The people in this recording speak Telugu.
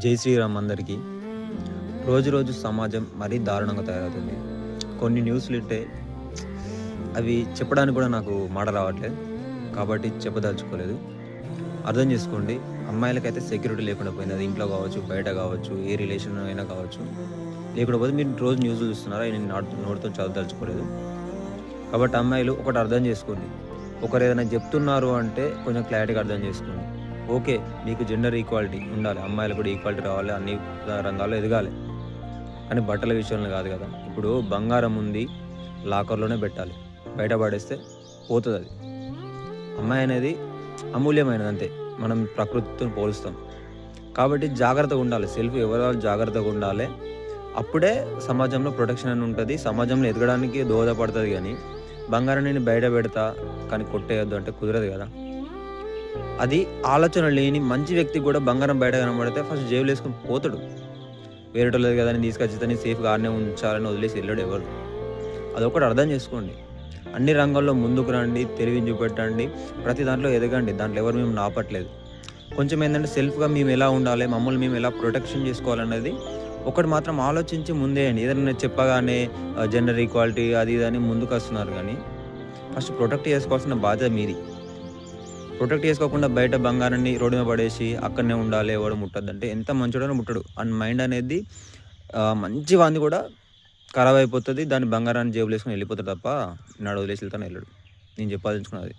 జై శ్రీరామ్ అందరికీ. రోజు రోజు సమాజం మరీ దారుణంగా తయారవుతుంది. కొన్ని న్యూస్లు ఉంటే అవి చెప్పడానికి కూడా నాకు మాట రావట్లేదు, కాబట్టి చెప్పదలుచుకోలేదు. అర్థం చేసుకోండి, అమ్మాయిలకైతే సెక్యూరిటీ లేకుండా పోయింది. అది ఇంట్లో కావచ్చు, బయట కావచ్చు, ఏ రిలేషన్ అయినా కావచ్చు. లేకుండా పోతే మీరు రోజు న్యూస్లు చూస్తున్నారా, నేను నోటితో చదవదలుచుకోలేదు. కాబట్టి అమ్మాయిలు ఒకటి అర్థం చేసుకోండి, ఒకరు ఏదైనా చెప్తున్నారు అంటే కొంచెం క్లారిటీగా అర్థం చేసుకోండి. ఓకే, మీకు జెండర్ ఈక్వాలిటీ ఉండాలి, అమ్మాయిలు కూడా ఈక్వాలిటీ రావాలి, అన్ని రంగాల్లో ఎదగాలి. కానీ బట్టల విషయంలో కాదు కదా. ఇప్పుడు బంగారం ఉంది, లాకర్లోనే పెట్టాలి, బయట పడేస్తే పోతుంది. అది అమ్మాయి అనేది అమూల్యమైనది, అంతే. మనం ప్రకృతితో పోలుస్తాం కాబట్టి జాగ్రత్తగా ఉండాలి. సెల్ఫ్ ఎవరు జాగ్రత్తగా ఉండాలి. అప్పుడే సమాజంలో ప్రొటెక్షన్ అని ఉంటుంది, సమాజంలో ఎదగడానికి దోహదపడుతుంది. కానీ బంగారం నేను బయట పెడతా కానీ కొట్టేయద్దు అంటే కుదరదు కదా. అది ఆలోచన లేని మంచి వ్యక్తికి కూడా బంగారం బయట కనబడితే ఫస్ట్ జేబులు వేసుకొని పోతాడు. వేరేటోళ్ళది కదా అని తీసుకొచ్చి తను సేఫ్గా ఆడనే ఉంచాలని వదిలేసి వెళ్ళాడు ఎవరు. అదొకటి అర్థం చేసుకోండి. అన్ని రంగాల్లో ముందుకు రండి, తెలివిని చూపెట్టండి, ప్రతి దాంట్లో ఎదగండి. దాంట్లో ఎవరు మేము నాపట్లేదు. కొంచెం ఏంటంటే సెల్ఫ్గా మేము ఎలా ఉండాలి, మమ్మల్ని మేము ఎలా ప్రొటెక్షన్ చేసుకోవాలనేది ఒకటి మాత్రం ఆలోచించి ముందేయండి. ఏదైనా చెప్పగానే జెండర్ ఈక్వాలిటీ అది ఇది అని ముందుకు వస్తున్నారు. కానీ ఫస్ట్ ప్రొటెక్ట్ చేసుకోవాల్సిన బాధ్యత మీది. ప్రొటెక్ట్ చేసుకోకుండా బయట బంగారాన్ని రోడ్డు మీద పడేసి అక్కడనే ఉండాలి, ఎవడు ముట్టద్దంటే ఎంత మంచోడని ముట్టడు. అండ్ మైండ్ అనేది మంచి వాంది కూడా ఖరాబ్ అయిపోతుంది. దాని బంగారాన్ని జేబులు వేసుకొని వెళ్ళిపోతాడు తప్ప నాడు వదిలేసి వెళ్తాను వెళ్ళడు. నేను చెప్పాల్సించుకున్నది.